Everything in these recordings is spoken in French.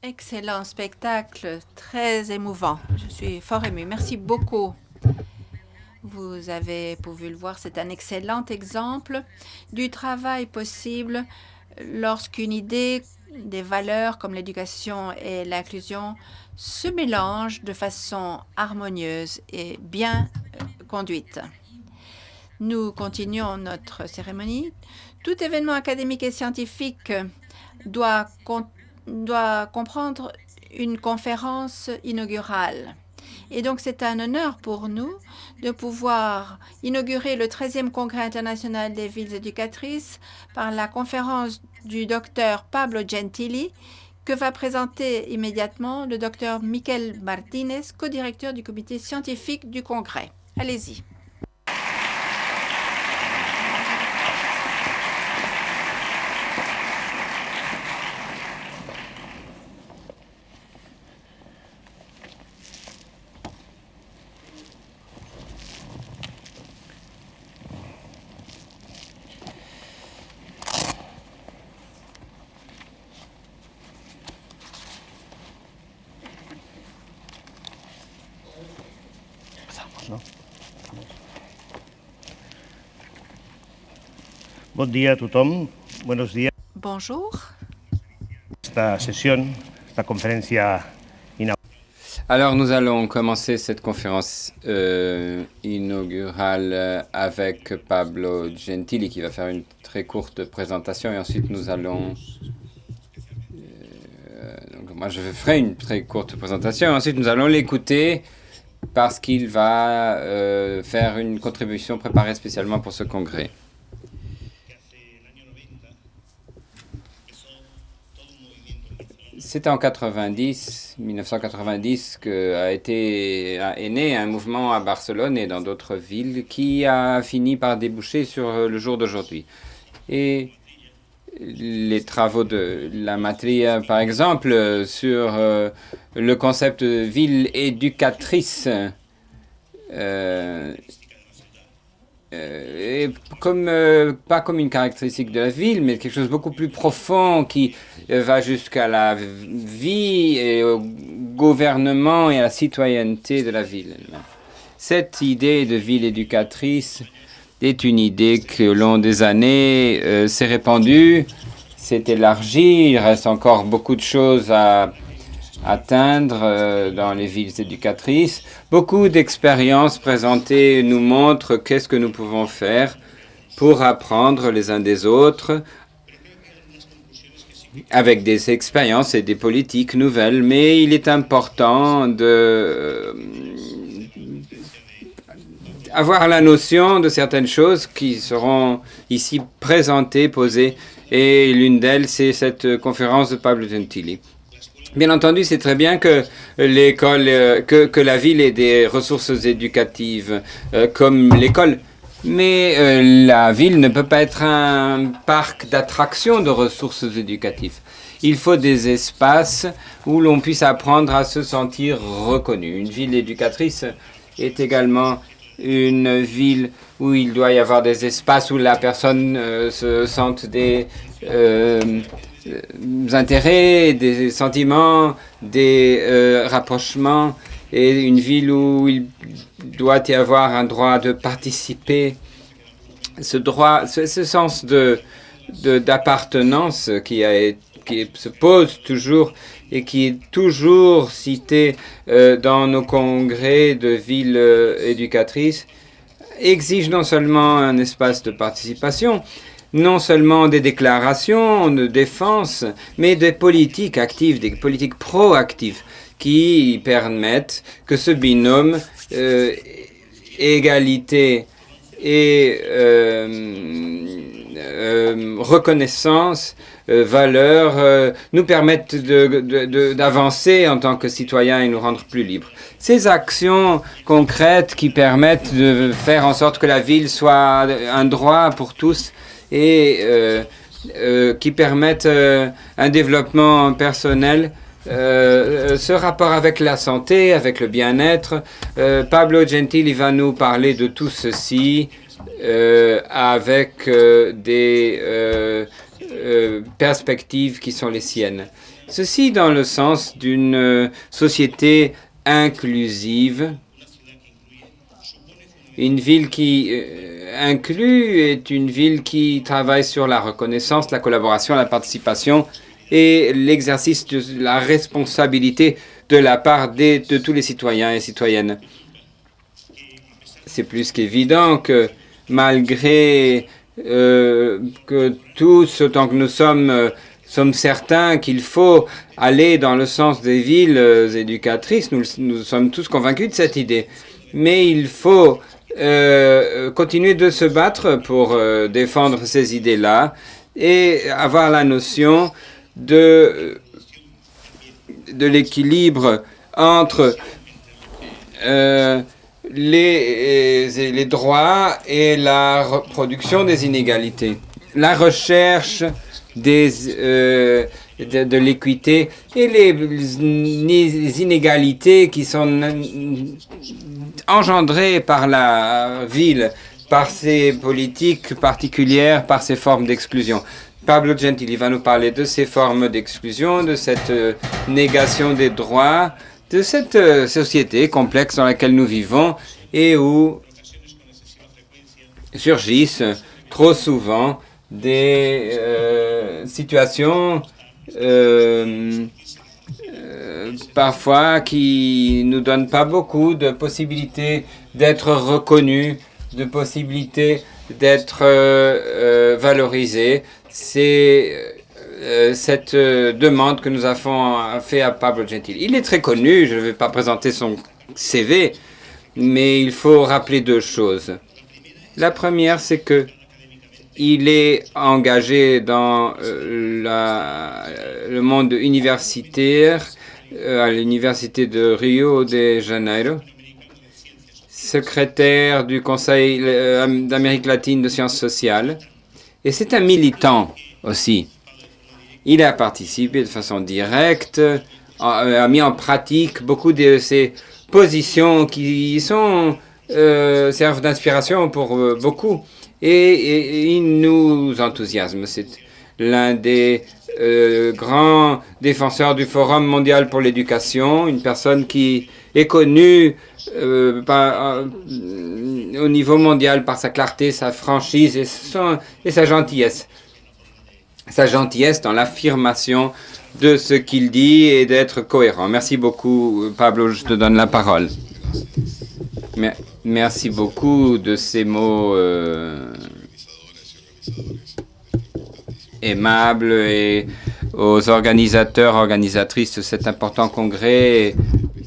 Excellent spectacle, très émouvant. Je suis fort émue. Merci beaucoup. Vous avez pu le voir, c'est un excellent exemple du travail possible lorsqu'une idée, des valeurs comme l'éducation et l'inclusion se mélangent de façon harmonieuse et bien conduite. Nous continuons notre cérémonie. Tout événement académique et scientifique doit comprendre une conférence inaugurale. Et donc, c'est un honneur pour nous de pouvoir inaugurer le 13e Congrès international des villes éducatrices par la conférence du docteur Pablo Gentili, que va présenter immédiatement le docteur Miquel Martínez, co-directeur du comité scientifique du Congrès. Allez-y. Bon dia a tothom. Buenos días. Bonjour. Esta sesión, esta conferencia inaugural. Alors, nous allons commencer cette conférence inaugurale avec Pablo Gentili qui va faire une très courte présentation et ensuite nous allons... donc moi, je ferai une très courte présentation et ensuite nous allons l'écouter parce qu'il va faire une contribution préparée spécialement pour ce congrès. C'était en 1990 est né un mouvement à Barcelone et dans d'autres villes qui a fini par déboucher sur le jour d'aujourd'hui. Et les travaux de la Matria, par exemple, sur le concept de ville éducatrice, pas comme une caractéristique de la ville, mais quelque chose de beaucoup plus profond qui va jusqu'à la vie et au gouvernement et à la citoyenneté de la ville. Cette idée de ville éducatrice est une idée que, au long des années, s'est répandue, s'est élargie. Il reste encore beaucoup de choses à atteindre dans les villes éducatrices. Beaucoup d'expériences présentées nous montrent qu'est-ce que nous pouvons faire pour apprendre les uns des autres avec des expériences et des politiques nouvelles. Mais il est important d'avoir la notion de certaines choses qui seront ici présentées, posées. Et l'une d'elles, c'est cette conférence de Pablo Gentili. Bien entendu, c'est très bien que l'école, que la ville ait des ressources éducatives comme l'école, mais la ville ne peut pas être un parc d'attraction de ressources éducatives. Il faut des espaces où l'on puisse apprendre à se sentir reconnu. Une ville éducatrice est également une ville où il doit y avoir des espaces où la personne se sente des intérêts, des sentiments, des rapprochements, et une ville où il doit y avoir un droit de participer. Ce droit, ce sens d'appartenance qui se pose toujours et qui est toujours cité dans nos congrès de villes éducatrices, exige non seulement un espace de participation, non seulement des déclarations de défense, mais des politiques actives, des politiques proactives qui permettent que ce binôme égalité et reconnaissance, valeur, nous permettent d'avancer en tant que citoyens et nous rendre plus libres. Ces actions concrètes qui permettent de faire en sorte que la ville soit un droit pour tous et qui permettent un développement personnel, ce rapport avec la santé, avec le bien-être. Pablo Gentili va nous parler de tout ceci avec des perspectives qui sont les siennes. Ceci dans le sens d'une société inclusive. Une ville qui inclut est une ville qui travaille sur la reconnaissance, la collaboration, la participation et l'exercice de la responsabilité de la part de tous les citoyens et citoyennes. C'est plus qu'évident que malgré que tous, autant que nous sommes certains qu'il faut aller dans le sens des villes éducatrices, nous sommes tous convaincus de cette idée. Mais il faut continuer de se battre pour défendre ces idées-là et avoir la notion de l'équilibre entre les droits et la reproduction des inégalités. La recherche de l'équité et les inégalités qui sont engendrées par la ville, par ses politiques particulières, par ses formes d'exclusion. Pablo Gentili va nous parler de ces formes d'exclusion, de cette négation des droits, de cette société complexe dans laquelle nous vivons et où surgissent trop souvent des situations parfois qui nous donnent pas beaucoup de possibilités d'être reconnus, de possibilités d'être valorisés. C'est cette demande que nous avons fait à Pablo Gentili. Il est très connu, je ne vais pas présenter son CV, mais il faut rappeler deux choses. La première, c'est que il est engagé dans le monde universitaire à l'université de Rio de Janeiro, secrétaire du Conseil d'Amérique latine de sciences sociales, et c'est un militant aussi. Il a participé de façon directe, a mis en pratique beaucoup de ces positions qui servent d'inspiration pour beaucoup. Et il nous enthousiasme. C'est l'un des grands défenseurs du Forum mondial pour l'éducation, une personne qui est connue au niveau mondial par sa clarté, sa franchise et sa gentillesse. Sa gentillesse dans l'affirmation de ce qu'il dit et d'être cohérent. Merci beaucoup, Pablo, je te donne la parole. Merci beaucoup de ces mots aimables et aux organisateurs, organisatrices de cet important congrès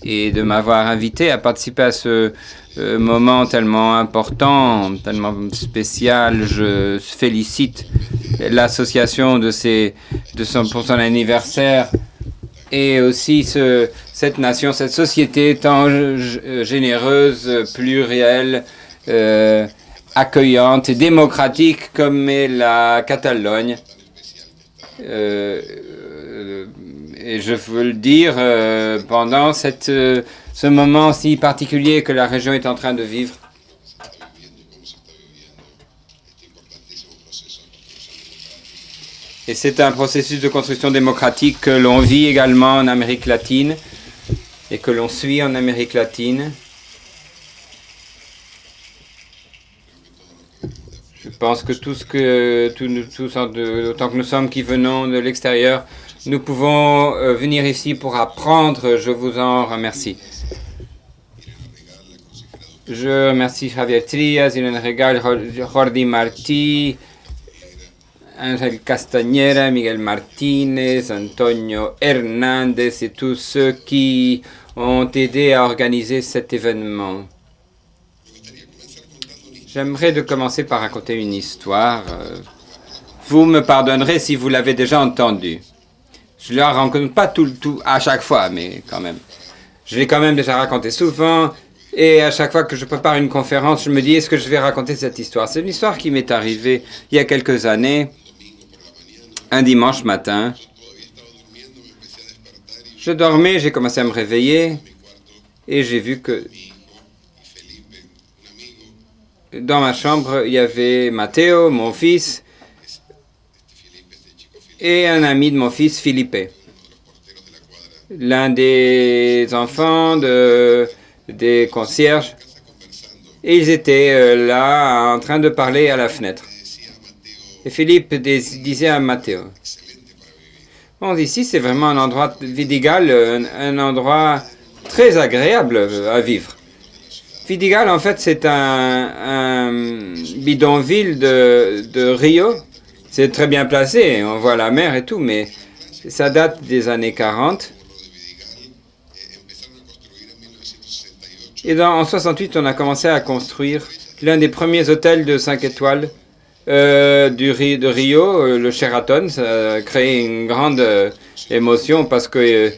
et de m'avoir invité à participer à ce moment tellement important, tellement spécial. Je félicite l'association pour son anniversaire et aussi cette nation, cette société tant généreuse, plurielle, accueillante et démocratique comme est la Catalogne. Et je veux le dire pendant ce moment si particulier que la région est en train de vivre. Et c'est un processus de construction démocratique que l'on vit également en Amérique latine et que l'on suit en Amérique latine. Je pense que autant que nous sommes qui venons de l'extérieur, nous pouvons venir ici pour apprendre. Je vous en remercie. Je remercie Javier Trias, Irene Regal, Jordi Martí, Ángel Castañera, Miguel Martínez, Antonio Hernández et tous ceux qui ont aidé à organiser cet événement. J'aimerais de commencer par raconter une histoire. Vous me pardonnerez si vous l'avez déjà entendue. Je ne la raconte pas tout à chaque fois, mais quand même. Je l'ai quand même déjà raconté souvent. Et à chaque fois que je prépare une conférence, je me dis, est-ce que je vais raconter cette histoire? C'est une histoire qui m'est arrivée il y a quelques années, un dimanche matin. Je dormais, j'ai commencé à me réveiller et j'ai vu que dans ma chambre, il y avait Matteo, mon fils, et un ami de mon fils, Felipe. l'un des enfants des concierges. Et ils étaient là en train de parler à la fenêtre. Et Philippe disait à Matteo, bon, ici c'est vraiment un endroit Vidigal, un endroit très agréable à vivre. Vidigal, en fait, c'est un bidonville de Rio. C'est très bien placé, on voit la mer et tout, mais ça date des années 40. Et en 68, on a commencé à construire l'un des premiers hôtels de 5 étoiles de Rio, le Sheraton. Ça a créé une grande émotion parce que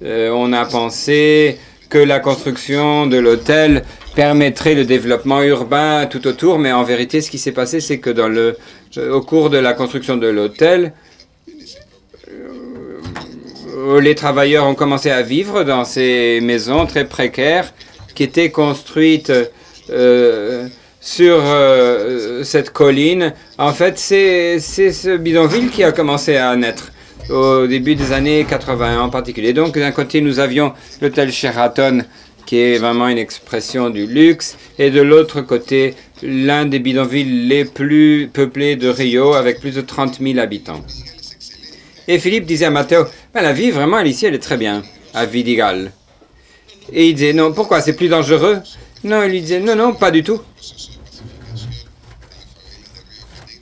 on a pensé que la construction de l'hôtel permettrait le développement urbain tout autour, mais en vérité, ce qui s'est passé, c'est que au cours de la construction de l'hôtel, les travailleurs ont commencé à vivre dans ces maisons très précaires qui étaient construites sur cette colline. En fait, c'est ce bidonville qui a commencé à naître au début des années 80 en particulier. Donc, d'un côté, nous avions l'hôtel Sheraton, qui est vraiment une expression du luxe, et de l'autre côté, l'un des bidonvilles les plus peuplés de Rio, avec plus de 30 000 habitants. Et Philippe disait à Matteo, ben, la vie, vraiment, ici, elle est très bien, à Vidigal. Et il disait, non, pourquoi, c'est plus dangereux? Non, il lui disait, non, non, pas du tout.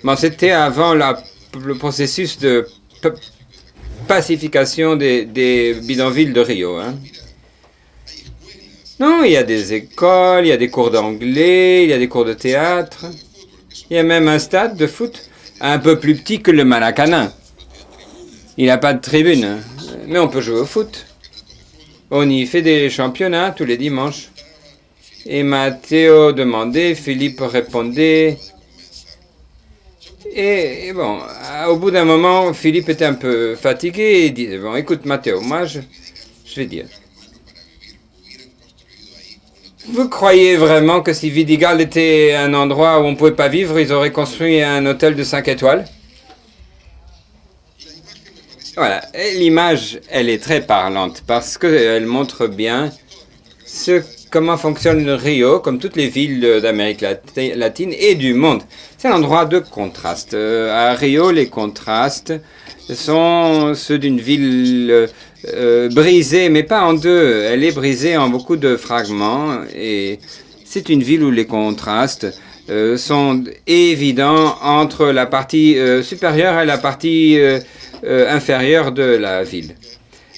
Bon, c'était avant le processus de pacification des bidonvilles de Rio. Hein. Non, il y a des écoles, il y a des cours d'anglais, il y a des cours de théâtre. Il y a même un stade de foot un peu plus petit que le Maracanã. Il n'a pas de tribune, mais on peut jouer au foot. On y fait des championnats tous les dimanches. Et Matteo demandait, Philippe répondait. Et bon, au bout d'un moment, Philippe était un peu fatigué et il disait, bon, écoute Matteo, moi je vais dire. Vous croyez vraiment que si Vidigal était un endroit où on ne pouvait pas vivre, ils auraient construit un hôtel de 5 étoiles? Voilà, l'image, elle est très parlante parce qu'elle montre bien comment fonctionne Rio, comme toutes les villes d'Amérique latine et du monde. C'est un endroit de contraste. À Rio, les contrastes sont ceux d'une ville brisée, mais pas en deux. Elle est brisée en beaucoup de fragments et c'est une ville où les contrastes sont évidents entre la partie supérieure et la partie inférieure de la ville.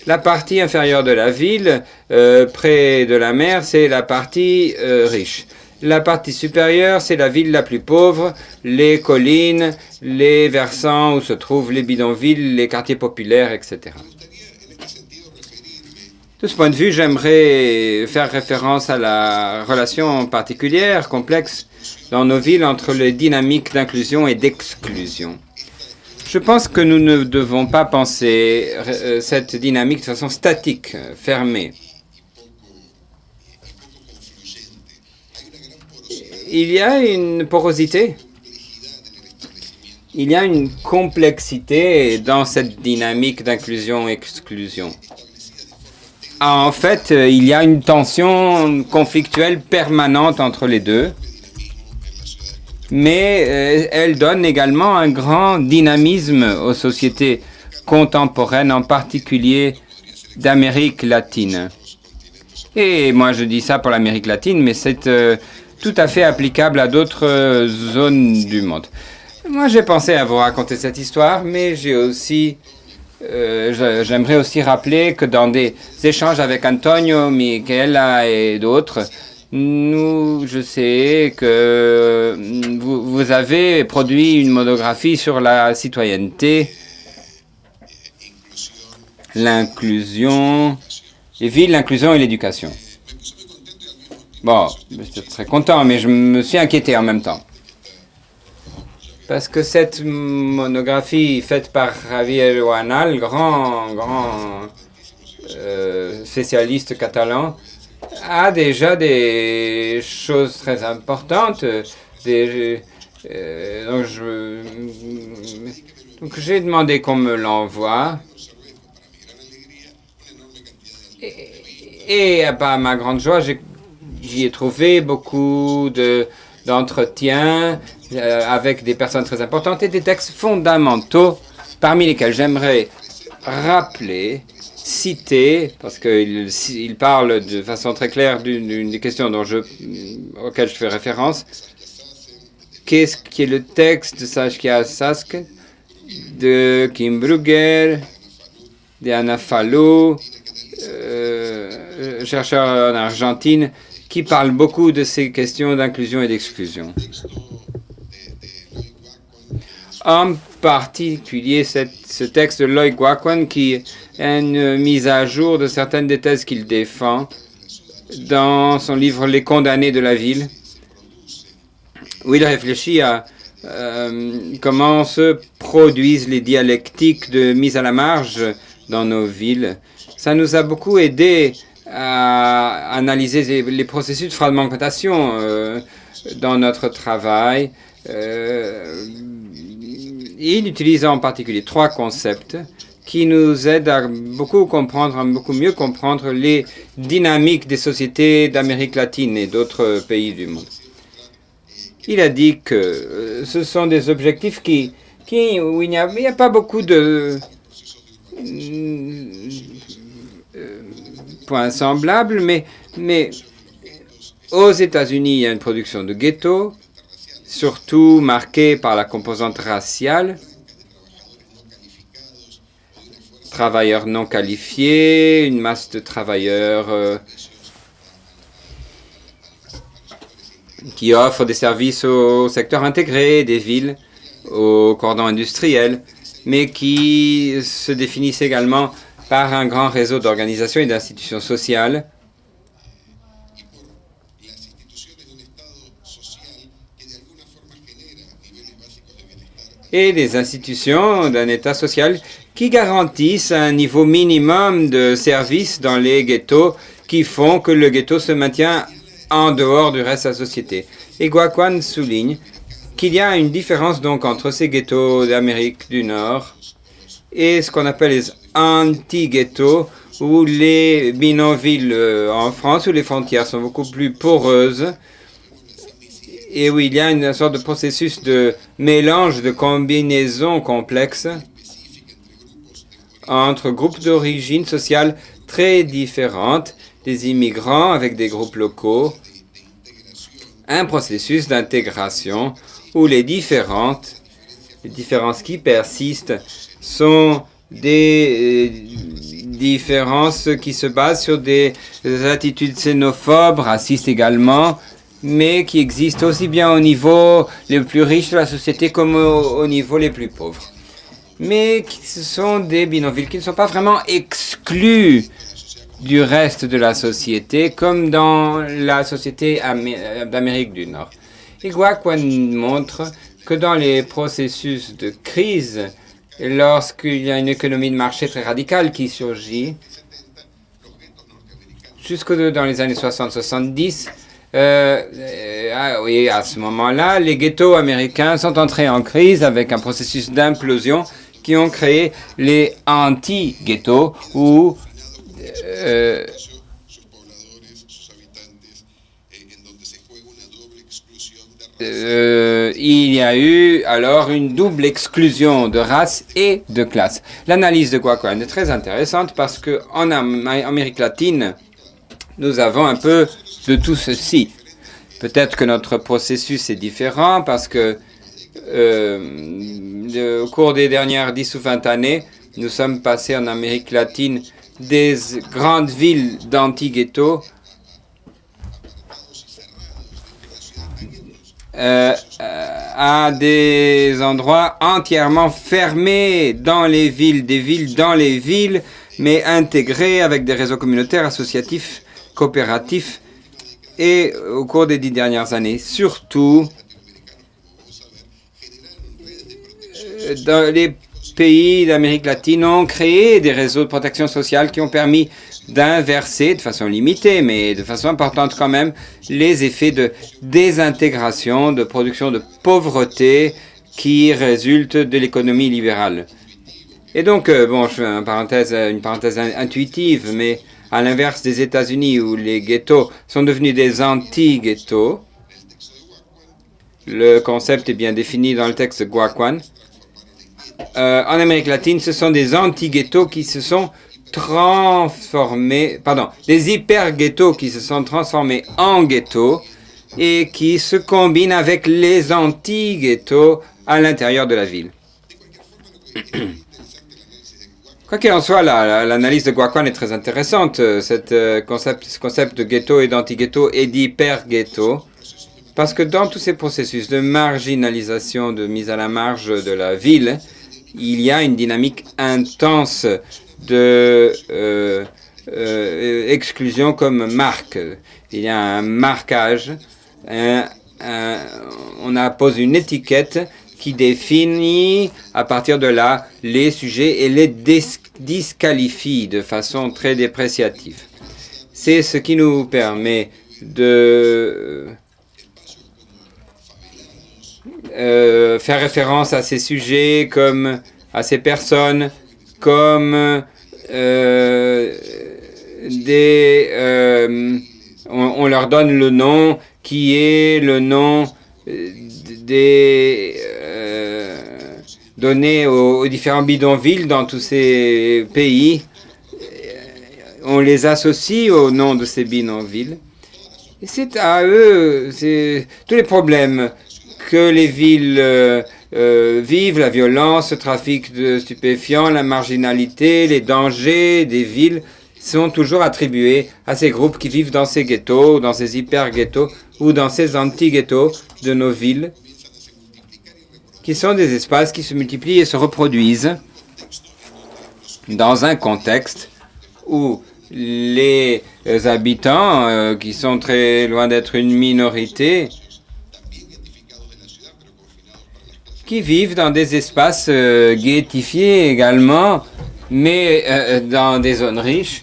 La partie inférieure de la ville, près de la mer, c'est la partie riche. La partie supérieure, c'est la ville la plus pauvre, les collines, les versants où se trouvent les bidonvilles, les quartiers populaires, etc. De ce point de vue, j'aimerais faire référence à la relation particulière, complexe, dans nos villes entre les dynamiques d'inclusion et d'exclusion. Je pense que nous ne devons pas penser cette dynamique de façon statique, fermée. Il y a une porosité, il y a une complexité dans cette dynamique d'inclusion-exclusion. En fait, il y a une tension conflictuelle permanente entre les deux. Mais elle donne également un grand dynamisme aux sociétés contemporaines, en particulier d'Amérique latine. Et moi, je dis ça pour l'Amérique latine, mais c'est tout à fait applicable à d'autres zones du monde. Moi, j'ai pensé à vous raconter cette histoire, mais j'ai aussi, j'aimerais aussi rappeler que dans des échanges avec Antonio, Michaela et d'autres, je sais que vous avez produit une monographie sur la citoyenneté, l'inclusion, les villes, l'inclusion et l'éducation. Bon, je suis très content, mais je me suis inquiété en même temps. Parce que cette monographie faite par Javier Oanal, grand spécialiste catalan, a déjà des choses très importantes. Donc j'ai demandé qu'on me l'envoie. Et à ma grande joie, j'y ai trouvé beaucoup d'entretiens avec des personnes très importantes et des textes fondamentaux, parmi lesquels j'aimerais rappeler, citer, parce qu'il parle de façon très claire d'une des questions auxquelles je fais référence. Qu'est-ce qui est le texte de Saskia Sask, de Kim Brugger, d'Anna Falou, chercheur en Argentine, qui parle beaucoup de ces questions d'inclusion et d'exclusion. En particulier, ce texte de Lloyd Guaquan, qui est une mise à jour de certaines des thèses qu'il défend dans son livre Les condamnés de la ville, où il réfléchit à comment se produisent les dialectiques de mise à la marge dans nos villes. Ça nous a beaucoup aidé à analyser les processus de fragmentation dans notre travail. Il utilise en particulier 3 concepts qui nous aident à beaucoup mieux comprendre les dynamiques des sociétés d'Amérique latine et d'autres pays du monde. Il a dit que ce sont des objectifs où il n'y a pas beaucoup de points semblables, mais aux États-Unis, il y a une production de ghettos, surtout marquée par la composante raciale, travailleurs non qualifiés, une masse de travailleurs qui offrent des services au secteur intégré des villes, au cordon industriel, mais qui se définissent également par un grand réseau d'organisations et d'institutions sociales et des institutions d'un État social qui garantissent un niveau minimum de services dans les ghettos qui font que le ghetto se maintient en dehors du reste de la société. Et Guaquan souligne qu'il y a une différence donc entre ces ghettos d'Amérique du Nord et ce qu'on appelle les anti-ghettos ou les bidonvilles en France où les frontières sont beaucoup plus poreuses et où il y a une sorte de processus de mélange, de combinaison complexe entre groupes d'origine sociale très différentes, des immigrants avec des groupes locaux, un processus d'intégration où les différences qui persistent sont des différences qui se basent sur des attitudes xénophobes, racistes également, mais qui existent aussi bien au niveau les plus riches de la société comme au niveau les plus pauvres. Mais ce sont des bidonvilles qui ne sont pas vraiment exclus du reste de la société, comme dans la société d'Amérique du Nord. Et Guaquan montre que dans les processus de crise, lorsqu'il y a une économie de marché très radicale qui surgit, jusque dans les années 60-70, oui, à ce moment-là, les ghettos américains sont entrés en crise avec un processus d'implosion qui ont créé les anti-ghettos où il y a eu alors une double exclusion de race et de classe. L'analyse de Guaquan est très intéressante parce qu'en Amérique latine, nous avons un peu de tout ceci. Peut-être que notre processus est différent parce que au cours des dernières 10 ou 20 années, nous sommes passés en Amérique latine des grandes villes d'anti-ghettos à des endroits entièrement fermés dans les villes, des villes dans les villes, mais intégrés avec des réseaux communautaires, associatifs, coopératifs. Et au cours des 10 dernières années, surtout dans les pays d'Amérique latine ont créé des réseaux de protection sociale qui ont permis d'inverser de façon limitée, mais de façon importante quand même, les effets de désintégration, de production de pauvreté qui résultent de l'économie libérale. Et donc, bon, je fais une parenthèse intuitive, mais à l'inverse des États-Unis où les ghettos sont devenus des anti-ghettos. Le concept est bien défini dans le texte de Guacuan. En Amérique latine, ce sont des anti-ghettos qui se sont transformés, des hyper-ghettos qui se sont transformés en ghettos et qui se combinent avec les anti-ghettos à l'intérieur de la ville. Quoi qu'il en soit, l'analyse de Guacuan est très intéressante, ce concept de ghetto et d'anti-ghetto et d'hyper-ghetto, parce que dans tous ces processus de marginalisation, de mise à la marge de la ville, il y a une dynamique intense de exclusion comme marque. Il y a un marquage, on appose une étiquette qui définit à partir de là les sujets et les disqualifie de façon très dépréciative. C'est ce qui nous permet de faire référence à ces sujets comme à ces personnes comme on leur donne le nom qui est le nom donné aux différents bidonvilles dans tous ces pays. On les associe au nom de ces bidonvilles. Et c'est à eux, c'est tous les problèmes que les villes vivent, la violence, le trafic de stupéfiants, la marginalité, les dangers des villes sont toujours attribués à ces groupes qui vivent dans ces ghettos, dans ces hyper-ghettos ou dans ces anti-ghettos de nos villes, qui sont des espaces qui se multiplient et se reproduisent dans un contexte où les habitants, qui sont très loin d'être une minorité, qui vivent dans des espaces ghettifiés également, mais dans des zones riches.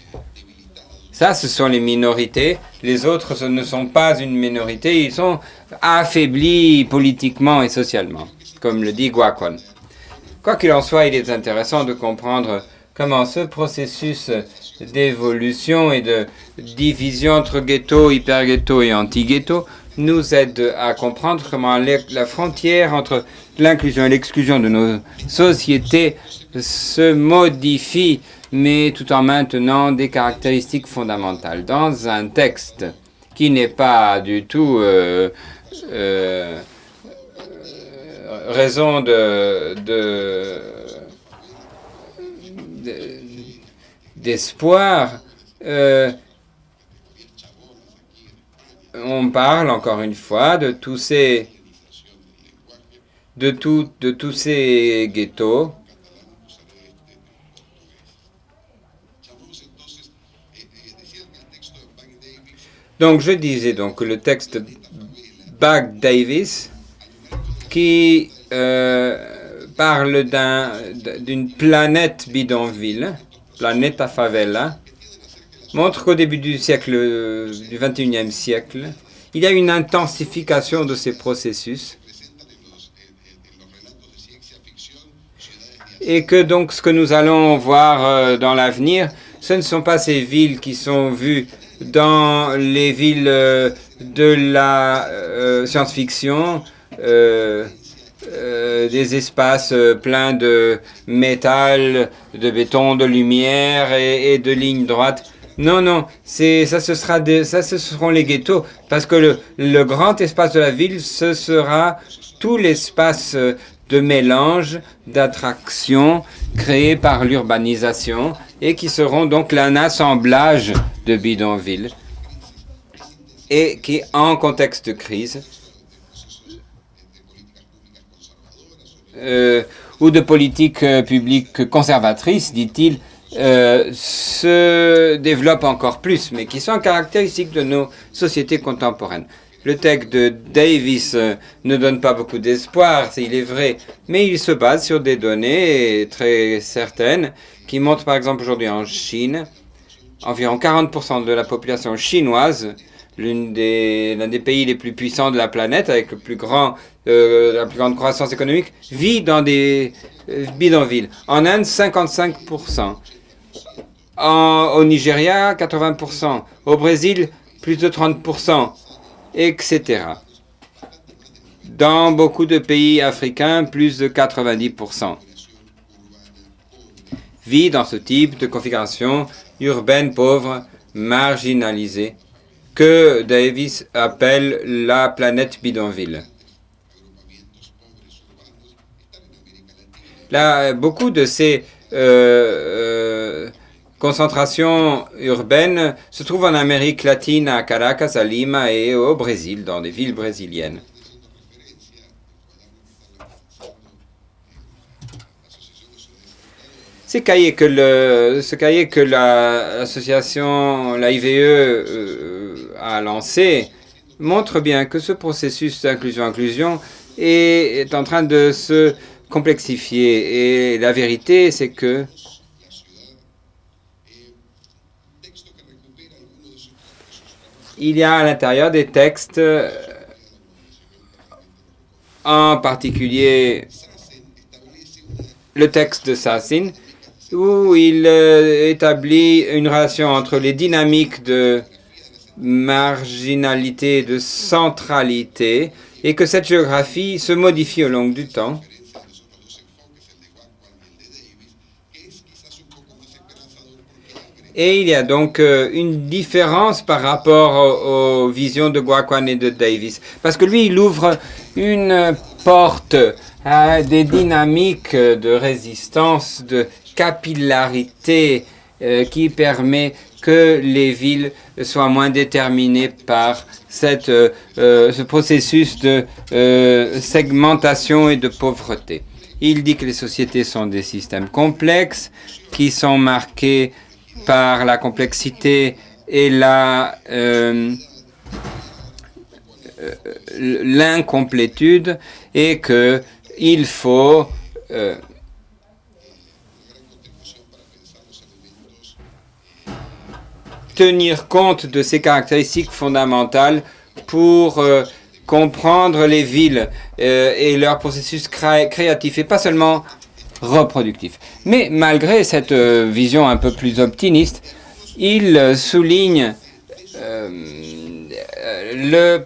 Ça, ce sont les minorités. Les autres, ce ne sont pas une minorité. Ils sont affaiblis politiquement et socialement, comme le dit Guacuan. Quoi qu'il en soit, il est intéressant de comprendre comment ce processus d'évolution et de division entre ghetto, hyper-ghetto et anti-ghetto nous aide à comprendre comment la frontière entre l'inclusion et l'exclusion de nos sociétés se modifie, mais tout en maintenant des caractéristiques fondamentales. Dans un texte qui n'est pas du tout raison d'espoir, on parle encore une fois de tous ces ghettos. Donc je disais donc que le texte Buck Davis qui parle d'une planète bidonville, planète favela, montre qu'au début du siècle, du 21e siècle, il y a une intensification de ces processus et que donc ce que nous allons voir dans l'avenir, ce ne sont pas ces villes qui sont vues dans les villes de la science-fiction, des espaces pleins de métal, de béton, de lumière et de lignes droites. Non, non, ça ce seront les ghettos, parce que le grand espace de la ville, ce sera tout l'espace de mélange, d'attraction créé par l'urbanisation et qui seront donc un assemblage de bidonvilles et qui, en contexte de crise ou de politique publique conservatrice, dit-il, se développent encore plus, mais qui sont caractéristiques de nos sociétés contemporaines. Le texte de Davis ne donne pas beaucoup d'espoir, il est vrai, mais il se base sur des données très certaines qui montrent par exemple aujourd'hui en Chine, environ 40% de la population chinoise, l'un des pays les plus puissants de la planète avec la plus grande croissance économique, vit dans des bidonvilles. En Inde, 55%. Au Nigeria, 80%. Au Brésil, plus de 30%, etc. Dans beaucoup de pays africains, plus de 90%. Vit dans ce type de configuration urbaine pauvre, marginalisée, que Davis appelle la planète bidonville. Là, beaucoup de ces concentrations urbaines se trouvent en Amérique latine, à Caracas, à Lima et au Brésil, dans des villes brésiliennes. Ce cahier que l'association, l'AIVE, a lancé montre bien que ce processus d'inclusion-inclusion est en train de se complexifier. Et la vérité, c'est que il y a à l'intérieur des textes, en particulier le texte de Sassin, où il établit une relation entre les dynamiques de marginalité et de centralité, et que cette géographie se modifie au long du temps. Et il y a donc une différence par rapport aux visions de Guaquan et de Davis. Parce que lui, il ouvre une porte à des dynamiques de résistance, de capillarité qui permet que les villes soient moins déterminées par ce processus de segmentation et de pauvreté. Il dit que les sociétés sont des systèmes complexes qui sont marqués par la complexité et l'incomplétude, et qu'il faut tenir compte de ces caractéristiques fondamentales pour comprendre les villes et leur processus créatif, et pas seulement reproductif. Mais malgré cette vision un peu plus optimiste, il souligne le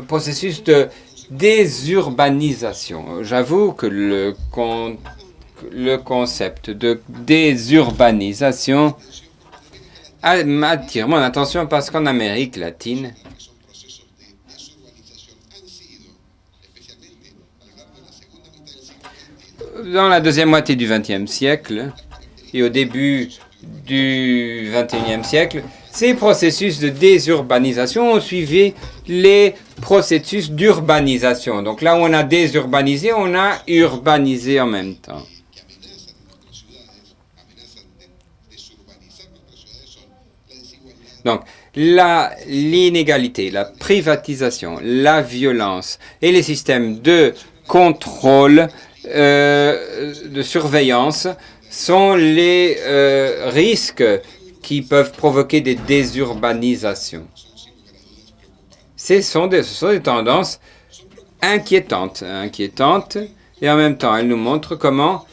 processus de désurbanisation. J'avoue que le concept de désurbanisation m'attire mon attention parce qu'en Amérique latine, dans la deuxième moitié du XXe siècle et au début du XXIe siècle, ces processus de désurbanisation ont suivi les processus d'urbanisation. Donc là où on a désurbanisé, on a urbanisé en même temps. Donc, l'inégalité, la privatisation, la violence et les systèmes de contrôle, de surveillance sont les risques qui peuvent provoquer des désurbanisations. Ce sont des tendances inquiétantes, et en même temps, elles nous montrent comment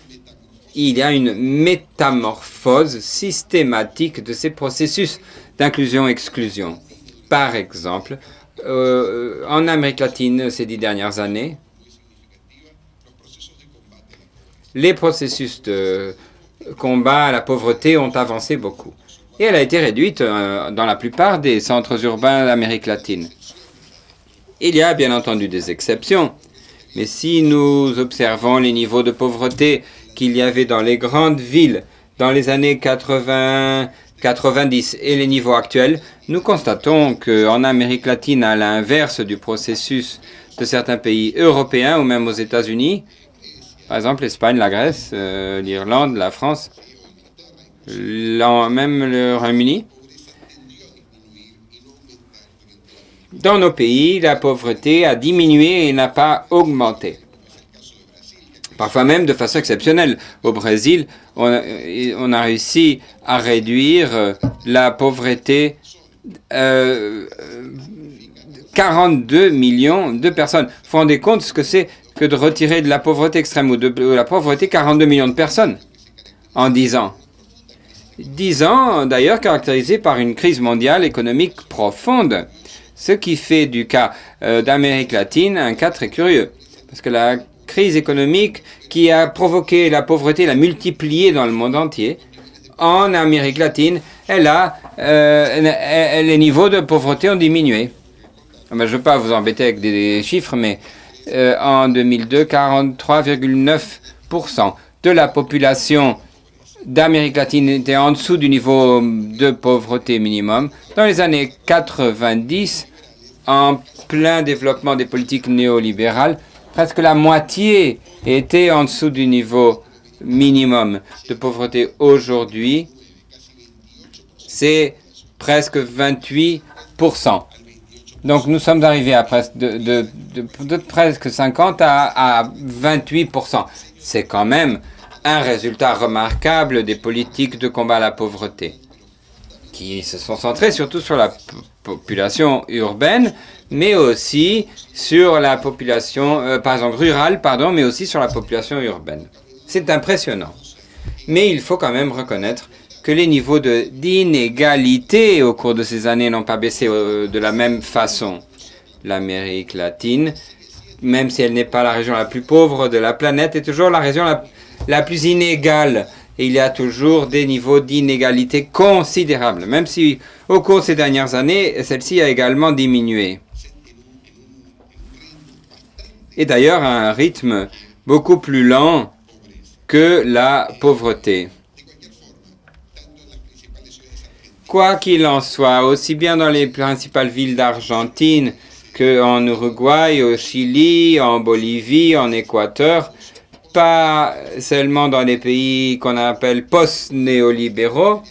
il y a une métamorphose systématique de ces processus d'inclusion-exclusion. Par exemple, en Amérique latine, ces 10 dernières années, les processus de combat à la pauvreté ont avancé beaucoup. Et elle a été réduite dans la plupart des centres urbains d'Amérique latine. Il y a bien entendu des exceptions, mais si nous observons les niveaux de pauvreté qu'il y avait dans les grandes villes dans les années 80-90 et les niveaux actuels, nous constatons qu'en Amérique latine, à l'inverse du processus de certains pays européens ou même aux États-Unis, par exemple l'Espagne, la Grèce, l'Irlande, la France, même le Royaume-Uni. Dans nos pays, la pauvreté a diminué et n'a pas augmenté. Parfois même de façon exceptionnelle. Au Brésil, on a réussi à réduire la pauvreté 42 millions de personnes. Vous vous rendez compte ce que c'est que de retirer de la pauvreté extrême ou de la pauvreté 42 millions de personnes en 10 ans. 10 ans d'ailleurs caractérisés par une crise mondiale économique profonde, ce qui fait du cas d'Amérique latine un cas très curieux. Parce que la crise économique qui a provoqué la pauvreté, l'a multipliée dans le monde entier, en Amérique latine, les niveaux de pauvreté ont diminué. Je ne veux pas vous embêter avec des chiffres, mais en 2002, 43,9% de la population d'Amérique latine était en dessous du niveau de pauvreté minimum. Dans les années 90, en plein développement des politiques néolibérales, presque la moitié était en dessous du niveau minimum de pauvreté. Aujourd'hui, c'est presque 28%. Donc nous sommes arrivés à presque de presque 50 à 28%. C'est quand même un résultat remarquable des politiques de combat à la pauvreté, qui se sont centrées surtout sur la population urbaine, mais aussi sur la population, rurale, mais aussi sur la population urbaine. C'est impressionnant. Mais il faut quand même reconnaître que les niveaux d'inégalité au cours de ces années n'ont pas baissé de la même façon. L'Amérique latine, même si elle n'est pas la région la plus pauvre de la planète, est toujours la région la plus inégale. Et il y a toujours des niveaux d'inégalité considérables, même si au cours de ces dernières années, celle-ci a également diminué. Et d'ailleurs à un rythme beaucoup plus lent que la pauvreté. Quoi qu'il en soit, aussi bien dans les principales villes d'Argentine qu'en Uruguay, au Chili, en Bolivie, en Équateur, pas seulement dans les pays qu'on appelle post-néolibéraux,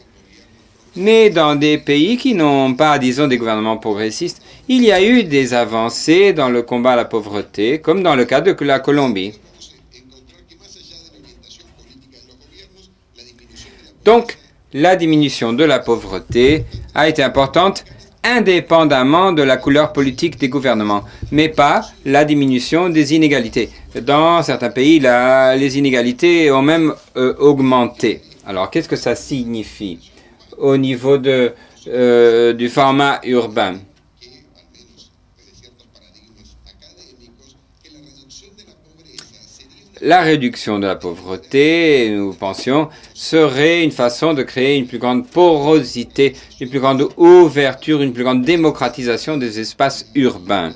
mais dans des pays qui n'ont pas, disons, des gouvernements progressistes, il y a eu des avancées dans le combat à la pauvreté, comme dans le cas de la Colombie. Donc, la diminution de la pauvreté a été importante indépendamment de la couleur politique des gouvernements, mais pas la diminution des inégalités. Dans certains pays, les inégalités ont même augmenté. Alors, qu'est-ce que ça signifie au niveau du format urbain? La réduction de la pauvreté, nous pensions, serait une façon de créer une plus grande porosité, une plus grande ouverture, une plus grande démocratisation des espaces urbains.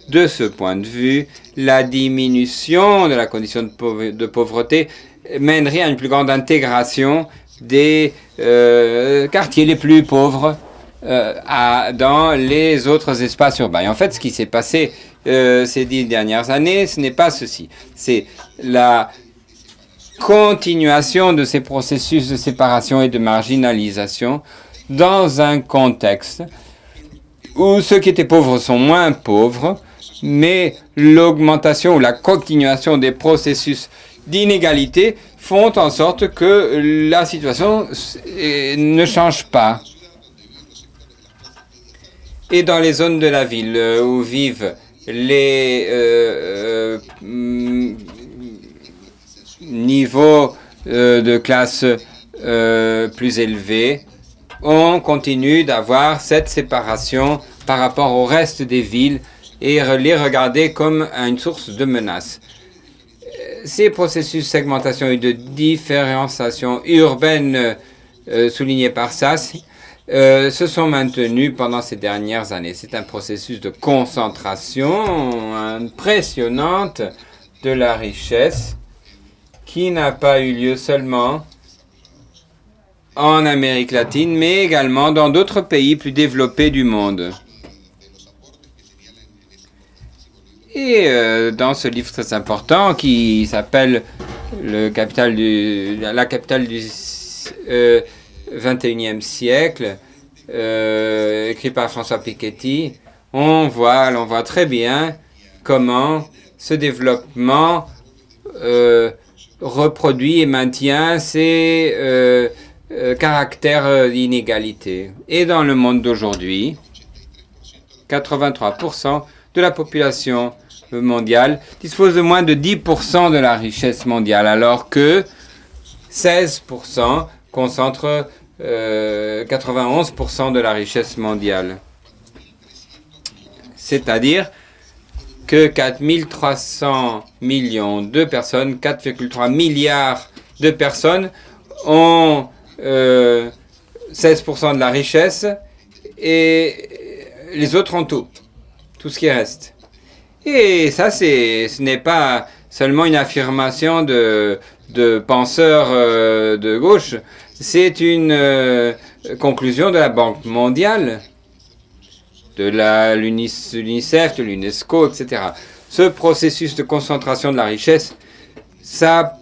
De ce point de vue, la diminution de la condition de pauvreté mènerait à une plus grande intégration des quartiers les plus pauvres dans les autres espaces urbains. Et en fait, ce qui s'est passé ces 10 dernières années, ce n'est pas ceci. C'est la continuation de ces processus de séparation et de marginalisation dans un contexte où ceux qui étaient pauvres sont moins pauvres, mais l'augmentation ou la continuation des processus d'inégalité font en sorte que la situation ne change pas. Et dans les zones de la ville où vivent les niveaux de classe plus élevés, on continue d'avoir cette séparation par rapport au reste des villes et les regarder comme une source de menace. Ces processus de segmentation et de différenciation urbaine soulignés par SAS se sont maintenus pendant ces dernières années. C'est un processus de concentration impressionnante de la richesse qui n'a pas eu lieu seulement en Amérique latine, mais également dans d'autres pays plus développés du monde. Et dans ce livre très important qui s'appelle la capitale du 21e siècle, écrit par François Piketty, on voit très bien comment ce développement reproduit et maintient ces caractères d'inégalité. Et dans le monde d'aujourd'hui, 83% de la population mondiale dispose de moins de 10% de la richesse mondiale, alors que 16% concentre 91% de la richesse mondiale. C'est-à-dire que 4 300 millions de personnes, 4,3 milliards de personnes ont 16% de la richesse et les autres ont tout ce qui reste. Et ça, ce n'est pas seulement une affirmation de penseurs de gauche, c'est une conclusion de la Banque mondiale, de l'UNICEF, de l'UNESCO, etc. Ce processus de concentration de la richesse, ça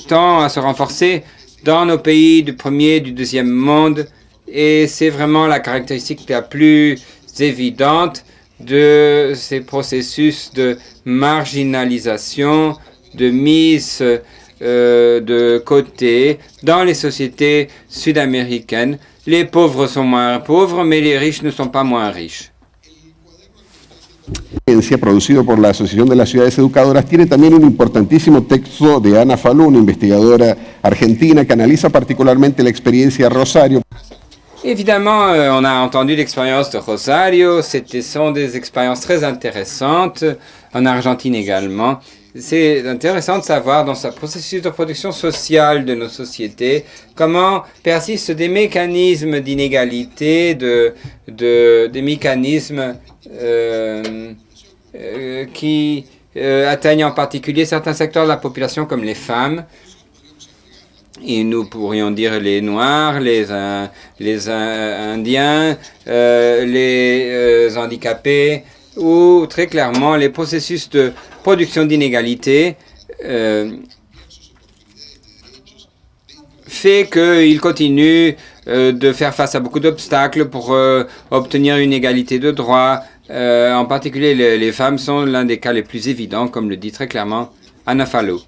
tend à se renforcer dans nos pays du premier, du deuxième monde, et c'est vraiment la caractéristique la plus évidente de ces processus de marginalisation, de mise de côté dans les sociétés sud-américaines. Les pauvres sont moins pauvres, mais les riches ne sont pas moins riches. Producido por la Asociación de las Ciudades Educadoras, tiene también un importantísimo texto de Ana Falú, una investigadora argentina que analiza particularmente la experiencia Rosario. Évidemment, on a entendu l'expérience de Rosario, sont des expériences très intéressantes, en Argentine également. C'est intéressant de savoir dans ce processus de production sociale de nos sociétés comment persistent des mécanismes d'inégalité, des mécanismes qui atteignent en particulier certains secteurs de la population comme les femmes. Et nous pourrions dire les Noirs, les Indiens, les handicapés, ou très clairement les processus de production d'inégalité fait qu'ils continuent de faire face à beaucoup d'obstacles pour obtenir une égalité de droits. En particulier, les femmes sont l'un des cas les plus évidents, comme le dit très clairement Ana Falú.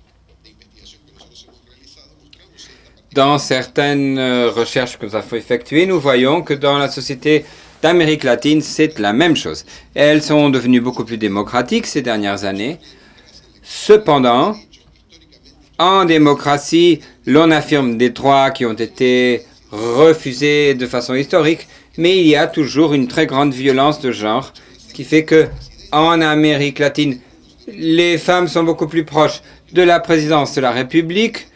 Dans certaines recherches que nous avons effectuées, nous voyons que dans la société d'Amérique latine, c'est la même chose. Elles sont devenues beaucoup plus démocratiques ces dernières années. Cependant, en démocratie, l'on affirme des droits qui ont été refusés de façon historique, mais il y a toujours une très grande violence de genre, ce qui fait que en Amérique latine, les femmes sont beaucoup plus proches de la présidence de la République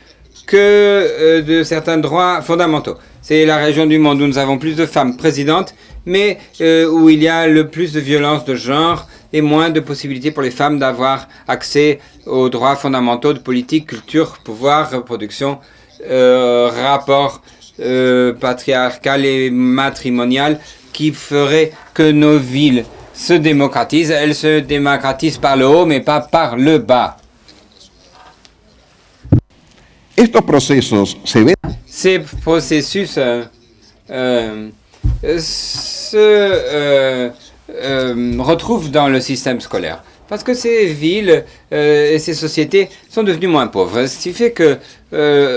que de certains droits fondamentaux. C'est la région du monde où nous avons plus de femmes présidentes, mais où il y a le plus de violence de genre et moins de possibilités pour les femmes d'avoir accès aux droits fondamentaux de politique, culture, pouvoir, reproduction, rapport patriarcal et matrimonial qui ferait que nos villes se démocratisent. Elles se démocratisent par le haut, mais pas par le bas. Estos procesos se ven. Ces processus se retrouvent dans le système scolaire. Parce que ces villes et ces sociétés sont devenues moins pauvres. Ce qui fait que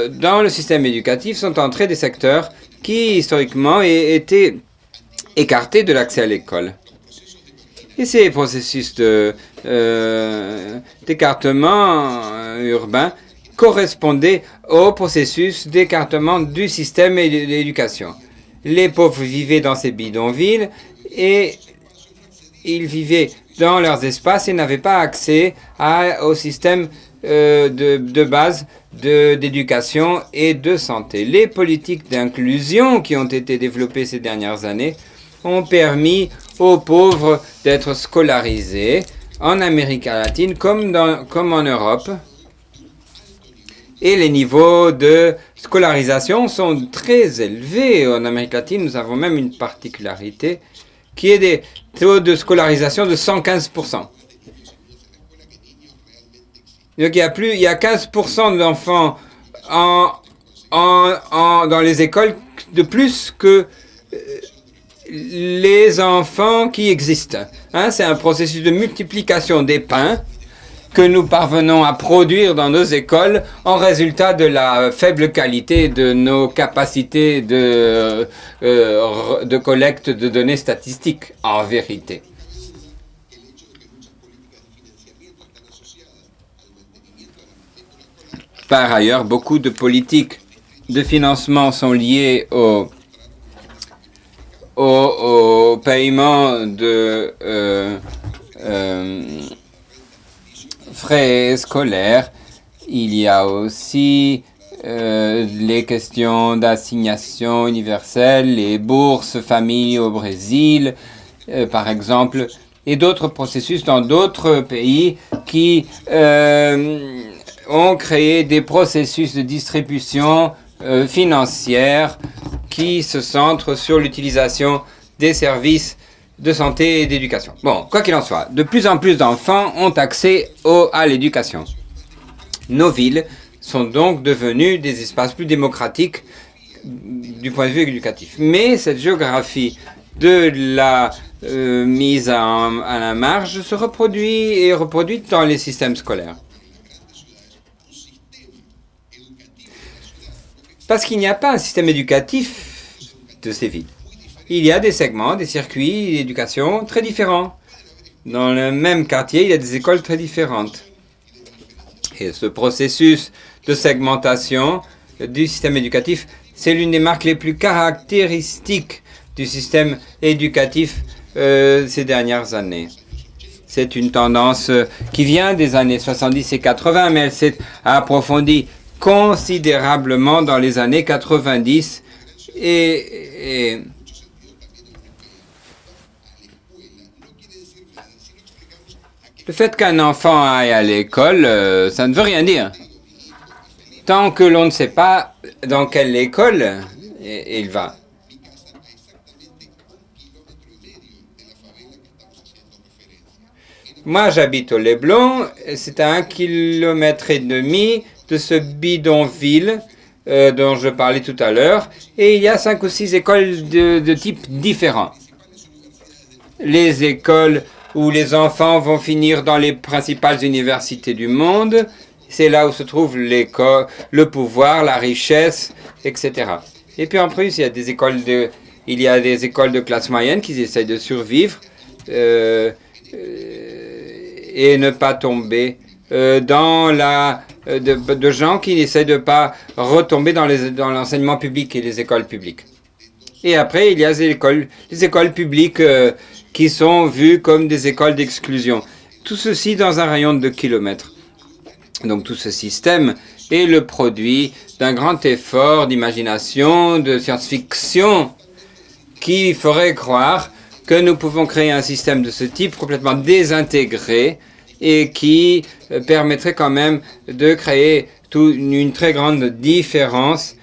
dans le système éducatif sont entrés des secteurs qui, historiquement, étaient écartés de l'accès à l'école. Et ces processus d'écartement urbain correspondaient au processus d'écartement du système d'éducation. Les pauvres vivaient dans ces bidonvilles et ils vivaient dans leurs espaces et n'avaient pas accès au système de base d'éducation et de santé. Les politiques d'inclusion qui ont été développées ces dernières années ont permis aux pauvres d'être scolarisés en Amérique latine comme en Europe. Et les niveaux de scolarisation sont très élevés. En Amérique latine, nous avons même une particularité qui est des taux de scolarisation de 115%. Donc il y a 15% d'enfants dans les écoles de plus que les enfants qui existent. Hein, c'est un processus de multiplication des pains que nous parvenons à produire dans nos écoles en résultat de la faible qualité de nos capacités de collecte de données statistiques, en vérité. Par ailleurs, beaucoup de politiques de financement sont liés au paiement de frais scolaires. Il y a aussi les questions d'assignation universelle, les bourses famille au Brésil, par exemple, et d'autres processus dans d'autres pays qui ont créé des processus de distribution financière qui se centrent sur l'utilisation des services de santé et d'éducation. Bon, quoi qu'il en soit, de plus en plus d'enfants ont accès à l'éducation. Nos villes sont donc devenues des espaces plus démocratiques du point de vue éducatif. Mais cette géographie de la mise à la marge se reproduit et est reproduite dans les systèmes scolaires. Parce qu'il n'y a pas un système éducatif de ces villes. Il y a des segments, des circuits d'éducation très différents. Dans le même quartier, il y a des écoles très différentes. Et ce processus de segmentation du système éducatif, c'est l'une des marques les plus caractéristiques du système éducatif ces dernières années. C'est une tendance qui vient des années 70 et 80, mais elle s'est approfondie considérablement dans les années 90 et le fait qu'un enfant aille à l'école, ça ne veut rien dire. Tant que l'on ne sait pas dans quelle école il va. Moi, j'habite au Leblon, c'est à 1,5 km de ce bidonville dont je parlais tout à l'heure, et il y a 5 ou 6 écoles de types différents. Les écoles où les enfants vont finir dans les principales universités du monde, c'est là où se trouve l'école, le pouvoir, la richesse, etc. Et puis en plus, il y a des écoles de classe moyenne qui essayent de survivre et ne pas tomber dans de gens qui n'essayent de pas retomber dans l'enseignement public et les écoles publiques. Et après, il y a les écoles publiques qui sont vues comme des écoles d'exclusion. Tout ceci dans un rayon de 2 kilomètres. Donc tout ce système est le produit d'un grand effort d'imagination, de science-fiction, qui ferait croire que nous pouvons créer un système de ce type complètement désintégré et qui permettrait quand même de créer une très grande différence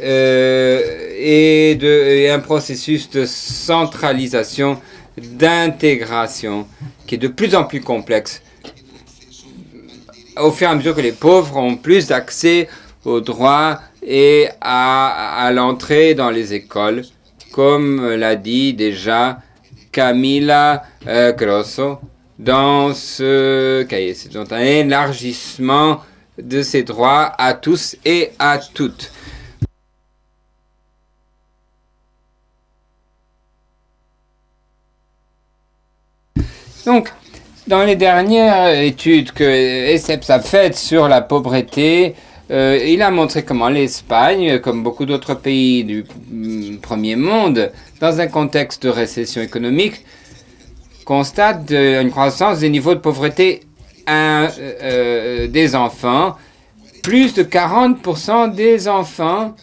et un processus de centralisation, d'intégration qui est de plus en plus complexe au fur et à mesure que les pauvres ont plus d'accès aux droits et à l'entrée dans les écoles, comme l'a dit déjà Camila Grosso dans ce cahier. C'est donc un élargissement de ces droits à tous et à toutes. Donc, dans les dernières études que ESEPS a faites sur la pauvreté, il a montré comment l'Espagne, comme beaucoup d'autres pays du premier monde, dans un contexte de récession économique, constate une croissance des niveaux de pauvreté des enfants. Plus de 40% des enfants,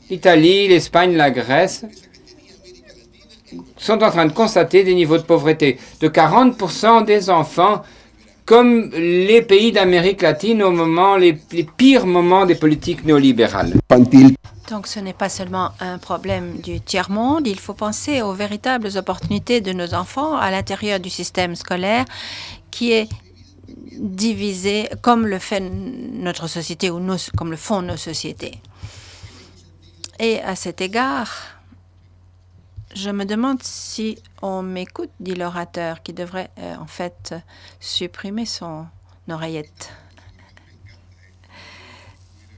l'Italie, l'Espagne, la Grèce, sont en train de constater des niveaux de pauvreté de 40% des enfants, comme les pays d'Amérique latine au moment, les pires moments des politiques néolibérales. Donc ce n'est pas seulement un problème du tiers-monde, il faut penser aux véritables opportunités de nos enfants à l'intérieur du système scolaire qui est divisé comme le fait notre société ou comme le font nos sociétés. Et à cet égard, je me demande si on m'écoute, dit l'orateur, qui devrait en fait supprimer son oreillette.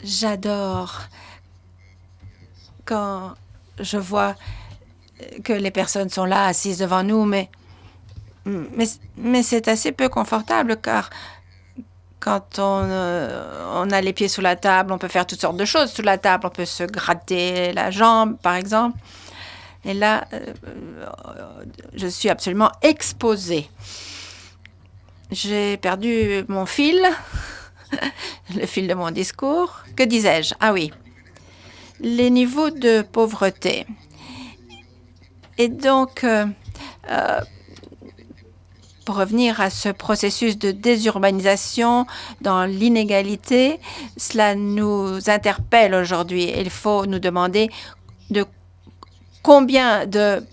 J'adore quand je vois que les personnes sont là, assises devant nous, mais c'est assez peu confortable car Quand on a les pieds sous la table, on peut faire toutes sortes de choses sous la table. On peut se gratter la jambe, par exemple. Et là, je suis absolument exposée. J'ai perdu mon fil, le fil de mon discours. Que disais-je? Ah oui, les niveaux de pauvreté. Et donc, pour revenir à ce processus de désurbanisation dans l'inégalité, cela nous interpelle aujourd'hui. Il faut nous demander de combien de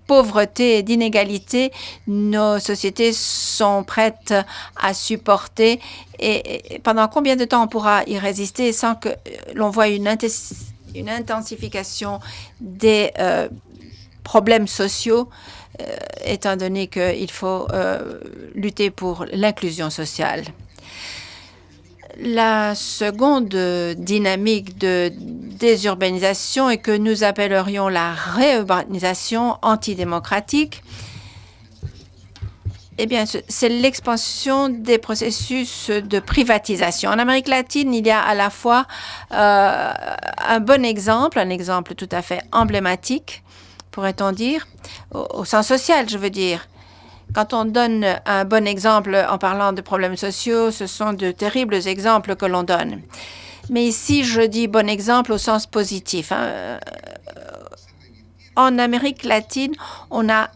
pauvreté et d'inégalité nos sociétés sont prêtes à supporter et pendant combien de temps on pourra y résister sans que l'on voie une intensification des problèmes sociaux, étant donné qu'il faut lutter pour l'inclusion sociale. La seconde dynamique de désurbanisation et que nous appellerions la réurbanisation antidémocratique, eh bien, c'est l'expansion des processus de privatisation. En Amérique latine, il y a à la fois un bon exemple, un exemple tout à fait emblématique, pourrait-on dire, au sens social, je veux dire. Quand on donne un bon exemple en parlant de problèmes sociaux, ce sont de terribles exemples que l'on donne. Mais ici, je dis bon exemple au sens positif. En Amérique latine, on a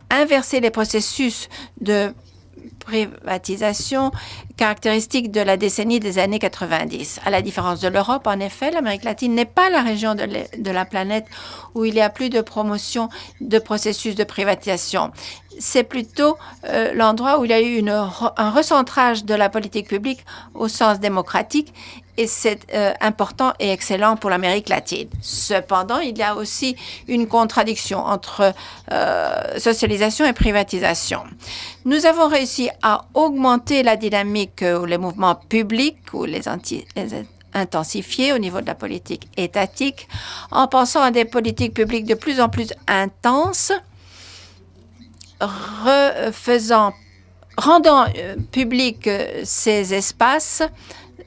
inversé les processus de privatisation caractéristiques de la décennie des années 90. À la différence de l'Europe, en effet, l'Amérique latine n'est pas la région de la planète où il y a plus de promotion de processus de privatisation. C'est plutôt l'endroit où il y a eu un recentrage de la politique publique au sens démocratique et c'est important et excellent pour l'Amérique latine. Cependant, il y a aussi une contradiction entre socialisation et privatisation. Nous avons réussi à augmenter la dynamique ou les mouvements publics ou les intensifier au niveau de la politique étatique en pensant à des politiques publiques de plus en plus intenses, rendant publics ces espaces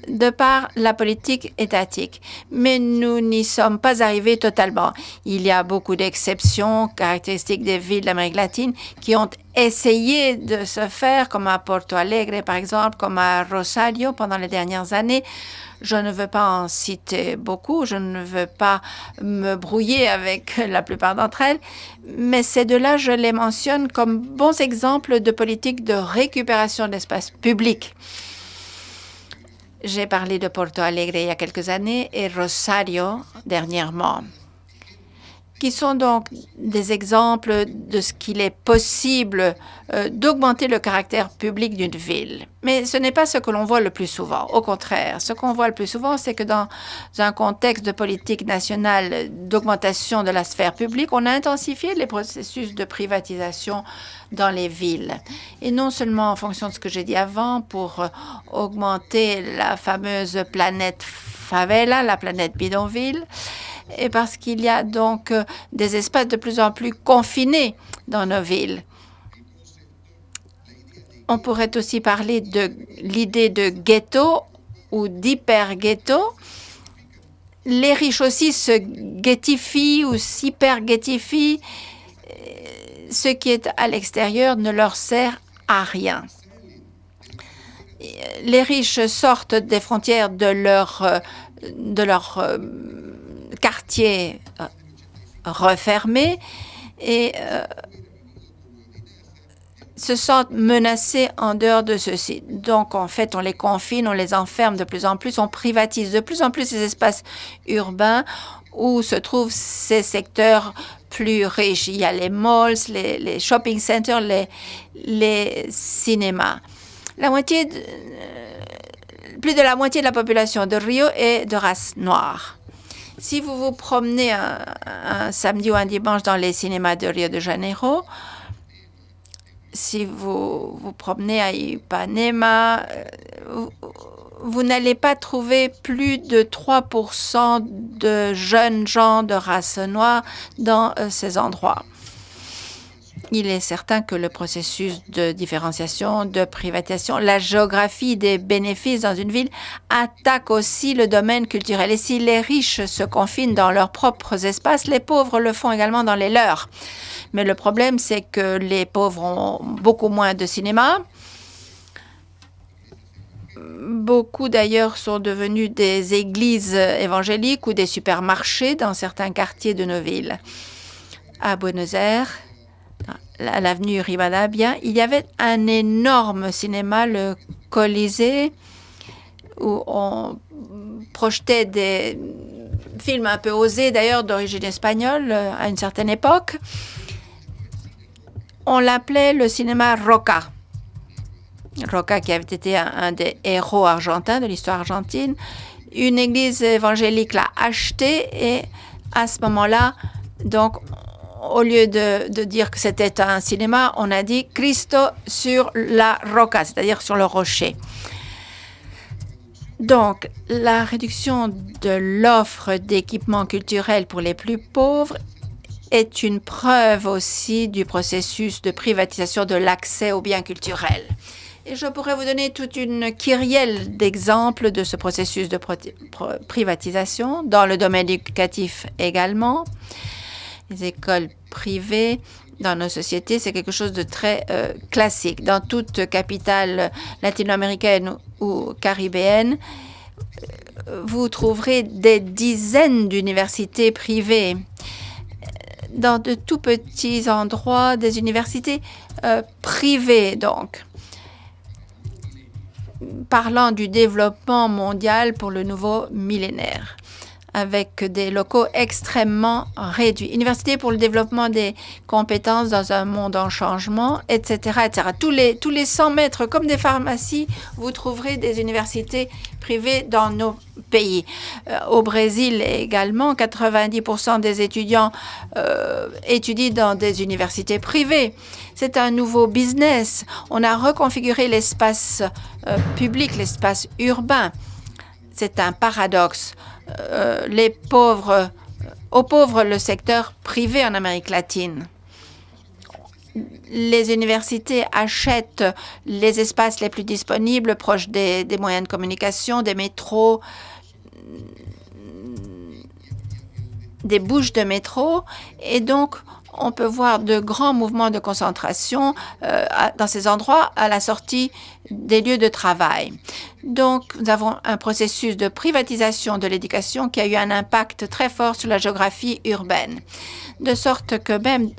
de par la politique étatique. Mais nous n'y sommes pas arrivés totalement. Il y a beaucoup d'exceptions caractéristiques des villes d'Amérique latine qui ont essayé de se faire, comme à Porto Alegre, par exemple, comme à Rosario pendant les dernières années. Je ne veux pas en citer beaucoup, je ne veux pas me brouiller avec la plupart d'entre elles, mais ces deux-là, je les mentionne comme bons exemples de politique de récupération d'espace public. J'ai parlé de Porto Alegre il y a quelques années et Rosario dernièrement, qui sont donc des exemples de ce qu'il est possible d'augmenter le caractère public d'une ville. Mais ce n'est pas ce que l'on voit le plus souvent. Au contraire, ce qu'on voit le plus souvent, c'est que dans un contexte de politique nationale d'augmentation de la sphère publique, on a intensifié les processus de privatisation dans les villes. Et non seulement en fonction de ce que j'ai dit avant, pour augmenter la fameuse planète favela, la planète bidonville, et parce qu'il y a donc des espaces de plus en plus confinés dans nos villes. On pourrait aussi parler de l'idée de ghetto ou d'hyper-ghetto. Les riches aussi se ghettifient ou s'hyper-ghettifient. Ce qui est à l'extérieur ne leur sert à rien. Les riches sortent des frontières de leur quartier refermé et se sentent menacés en dehors de ceci. Donc, en fait, on les confine, on les enferme de plus en plus, on privatise de plus en plus ces espaces urbains où se trouvent ces secteurs plus riches. Il y a les malls, les shopping centers, les cinémas. Plus de la moitié de la population de Rio est de race noire. Si vous vous promenez un samedi ou un dimanche dans les cinémas de Rio de Janeiro, si vous vous promenez à Ipanema, vous n'allez pas trouver plus de 3% de jeunes gens de race noire dans ces endroits. il est certain que le processus de différenciation, de privatisation, la géographie des bénéfices dans une ville attaque aussi le domaine culturel. Et si les riches se confinent dans leurs propres espaces, les pauvres le font également dans les leurs. Mais le problème, c'est que les pauvres ont beaucoup moins de cinéma. Beaucoup d'ailleurs sont devenus des églises évangéliques ou des supermarchés dans certains quartiers de nos villes. À Buenos Aires, à l'avenue Rivadavia, il y avait un énorme cinéma, le Colisée, où on projetait des films un peu osés, d'ailleurs d'origine espagnole, à une certaine époque. On l'appelait le cinéma Roca. Roca qui avait été un des héros argentins de l'histoire argentine. Une église évangélique l'a acheté et à ce moment-là, donc, au lieu de dire que c'était un cinéma, on a dit Cristo sur la roca, c'est-à-dire sur le rocher. Donc, la réduction de l'offre d'équipements culturels pour les plus pauvres est une preuve aussi du processus de privatisation de l'accès aux biens culturels. Et je pourrais vous donner toute une kyrielle d'exemples de ce processus de privatisation dans le domaine éducatif également. Les écoles privées dans nos sociétés, c'est quelque chose de très classique. Dans toute capitale latino-américaine ou caribéenne, vous trouverez des dizaines d'universités privées. Dans de tout petits endroits, des universités privées, donc. Parlant du développement mondial pour le nouveau millénaire, avec des locaux extrêmement réduits. Université pour le développement des compétences dans un monde en changement, etc., etc. Tous les 100 mètres, comme des pharmacies, vous trouverez des universités privées dans nos pays. Au Brésil également, 90% des étudiants étudient dans des universités privées. C'est un nouveau business. On a reconfiguré l'espace public, l'espace urbain. C'est un paradoxe. Aux pauvres le secteur privé en Amérique latine. Les universités achètent les espaces les plus disponibles, proches des moyens de communication, des métros, des bouches de métro, et donc on peut voir de grands mouvements de concentration dans ces endroits à la sortie des lieux de travail. Donc, nous avons un processus de privatisation de l'éducation qui a eu un impact très fort sur la géographie urbaine. De sorte que même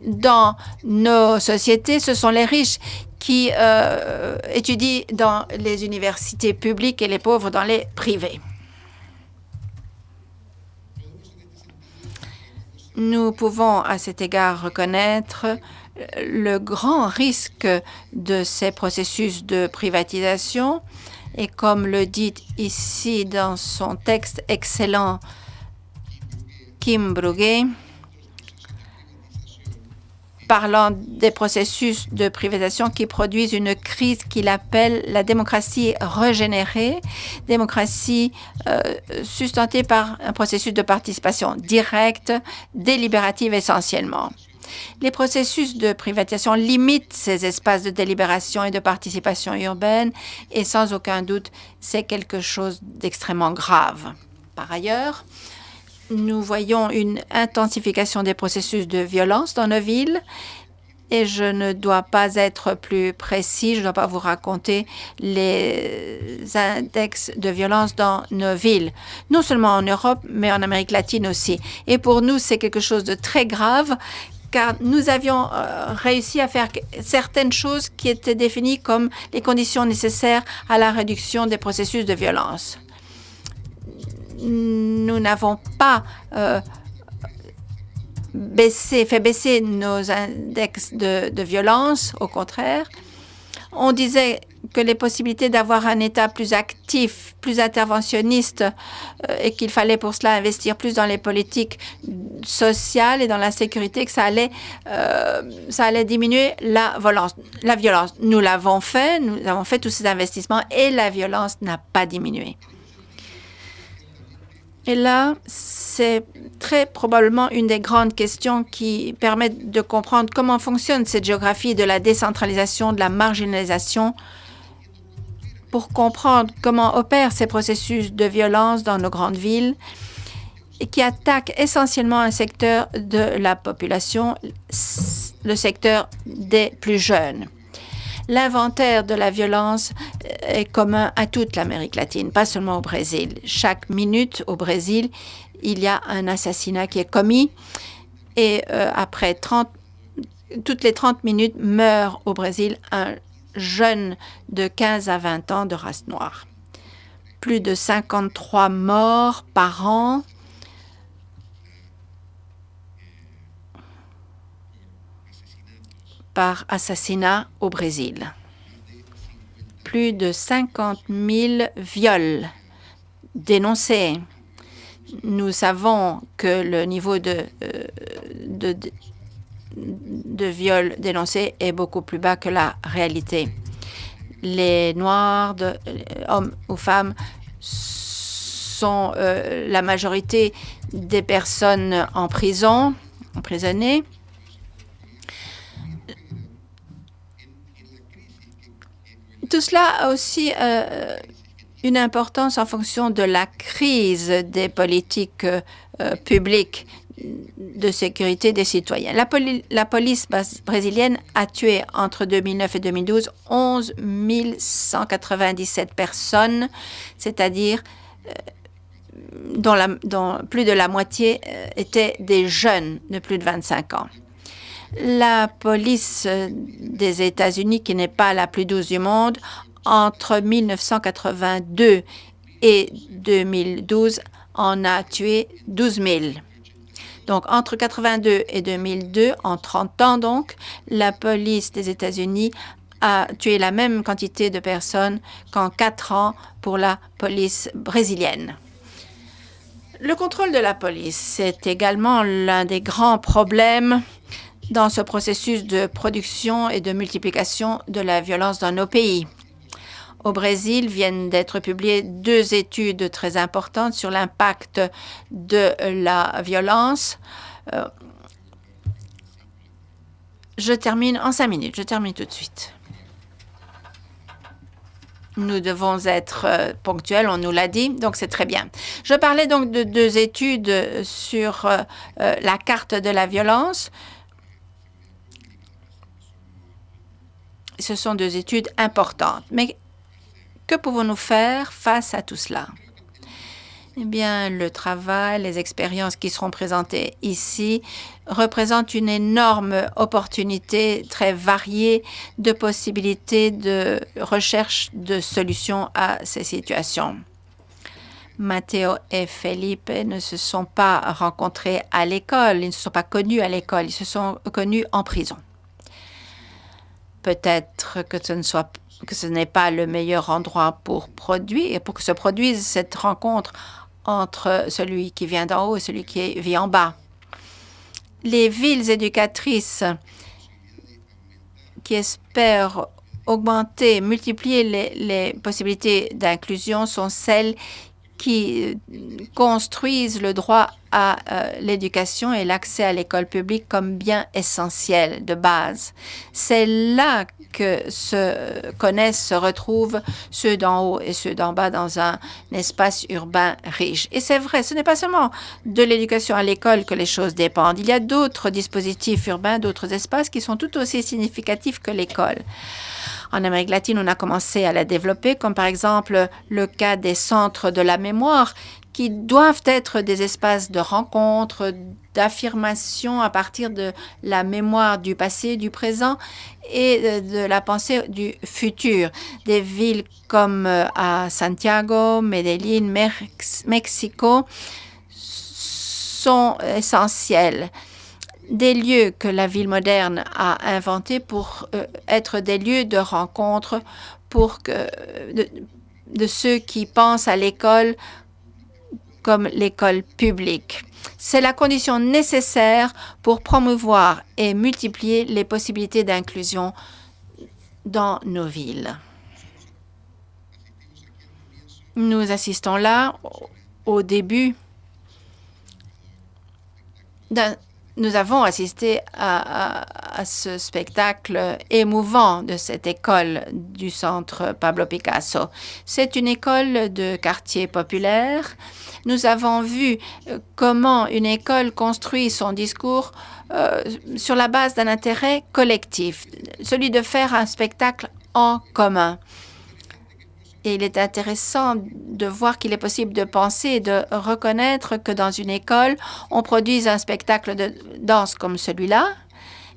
dans nos sociétés, ce sont les riches qui étudient dans les universités publiques et les pauvres dans les privées. Nous pouvons à cet égard reconnaître le grand risque de ces processus de privatisation et comme le dit ici dans son texte excellent Kim Brugge, parlant des processus de privatisation qui produisent une crise qu'il appelle la démocratie régénérée, démocratie sustentée par un processus de participation directe, délibérative essentiellement. Les processus de privatisation limitent ces espaces de délibération et de participation urbaine et sans aucun doute, c'est quelque chose d'extrêmement grave. Par ailleurs, nous voyons une intensification des processus de violence dans nos villes et je ne dois pas être plus précis, je ne dois pas vous raconter les index de violence dans nos villes, non seulement en Europe, mais en Amérique latine aussi. Et pour nous, c'est quelque chose de très grave car nous avions réussi à faire certaines choses qui étaient définies comme les conditions nécessaires à la réduction des processus de violence. Nous n'avons pas fait baisser nos index de violence, au contraire. On disait que les possibilités d'avoir un État plus actif, plus interventionniste et qu'il fallait pour cela investir plus dans les politiques sociales et dans la sécurité, que ça allait diminuer la violence. Nous l'avons fait, nous avons fait tous ces investissements et la violence n'a pas diminué. Et là, c'est très probablement une des grandes questions qui permettent de comprendre comment fonctionne cette géographie de la décentralisation, de la marginalisation, pour comprendre comment opèrent ces processus de violence dans nos grandes villes et qui attaquent essentiellement un secteur de la population, le secteur des plus jeunes. L'inventaire de la violence est commun à toute l'Amérique latine, pas seulement au Brésil. Chaque minute au Brésil, il y a un assassinat qui est commis et toutes les 30 minutes meurt au Brésil un jeune de 15 à 20 ans de race noire. Plus de 53 morts par an. Par assassinat au Brésil. Plus de 50 000 viols dénoncés. Nous savons que le niveau de viols dénoncés est beaucoup plus bas que la réalité. Les Noirs, hommes ou femmes, sont la majorité des personnes en prison, emprisonnées. Tout cela a aussi une importance en fonction de la crise des politiques publiques de sécurité des citoyens. La police brésilienne a tué entre 2009 et 2012 11 197 personnes, c'est-à-dire dont plus de la moitié étaient des jeunes de plus de 25 ans. La police des États-Unis, qui n'est pas la plus douce du monde, entre 1982 et 2012, en a tué 12 000. Donc, entre 1982 et 2002, en 30 ans donc, la police des États-Unis a tué la même quantité de personnes qu'en 4 ans pour la police brésilienne. Le contrôle de la police, c'est également l'un des grands problèmes dans ce processus de production et de multiplication de la violence dans nos pays. Au Brésil, viennent d'être publiées 2 études très importantes sur l'impact de la violence. Je termine en 5 minutes. Je termine tout de suite. Nous devons être ponctuels, on nous l'a dit, donc c'est très bien. Je parlais donc de 2 études sur la carte de la violence. Ce sont 2 études importantes. Mais que pouvons-nous faire face à tout cela? Eh bien, le travail, les expériences qui seront présentées ici représentent une énorme opportunité très variée de possibilités de recherche de solutions à ces situations. Matteo et Felipe ne se sont pas rencontrés à l'école, ils ne se sont pas connus à l'école, ils se sont connus en prison. Peut-être que ce n'est pas le meilleur endroit pour que se produise cette rencontre entre celui qui vient d'en haut et celui qui vit en bas. Les villes éducatrices qui espèrent augmenter, multiplier les possibilités d'inclusion sont celles qui construisent le droit à l'éducation et l'accès à l'école publique comme bien essentiel de base. C'est là que se retrouvent ceux d'en haut et ceux d'en bas dans un espace urbain riche. Et c'est vrai, ce n'est pas seulement de l'éducation à l'école que les choses dépendent. Il y a d'autres dispositifs urbains, d'autres espaces qui sont tout aussi significatifs que l'école. En Amérique latine, on a commencé à la développer, comme par exemple le cas des centres de la mémoire, qui doivent être des espaces de rencontre, d'affirmation à partir de la mémoire du passé, du présent et de la pensée du futur. Des villes comme à Santiago, Medellín, Mexico sont essentielles. Des lieux que la ville moderne a inventés pour être des lieux de rencontre de ceux qui pensent à l'école comme l'école publique. C'est la condition nécessaire pour promouvoir et multiplier les possibilités d'inclusion dans nos villes. Nous assistons là au début Nous avons assisté à ce spectacle émouvant de cette école du centre Pablo Picasso. C'est une école de quartier populaire. Nous avons vu comment une école construit son discours sur la base d'un intérêt collectif, celui de faire un spectacle en commun. Et il est intéressant de voir qu'il est possible de penser et de reconnaître que dans une école, on produise un spectacle de danse comme celui-là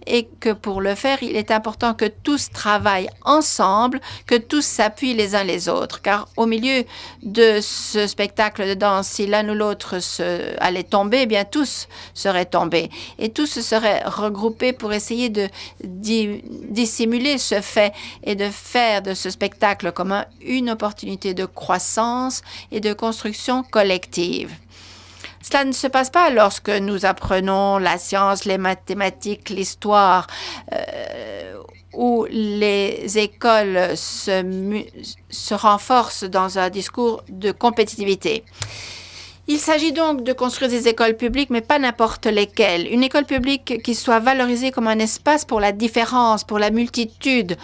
et que pour le faire, il est important que tous travaillent ensemble, que tous s'appuient les uns les autres. Car au milieu de ce spectacle de danse, si l'un ou l'autre allait tomber, eh bien tous seraient tombés. Et tous se seraient regroupés pour essayer de dissimuler ce fait et de faire de ce spectacle commun une opportunité de croissance et de construction collective. Cela ne se passe pas lorsque nous apprenons la science, les mathématiques, l'histoire, où les écoles se renforcent dans un discours de compétitivité. Il s'agit donc de construire des écoles publiques, mais pas n'importe lesquelles. Une école publique qui soit valorisée comme un espace pour la différence, pour la multitude,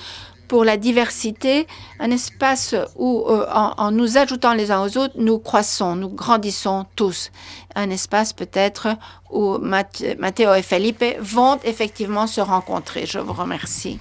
pour la diversité, un espace où, en nous ajoutant les uns aux autres, nous croissons, nous grandissons tous. Un espace peut-être où Matteo et Felipe vont effectivement se rencontrer. Je vous remercie.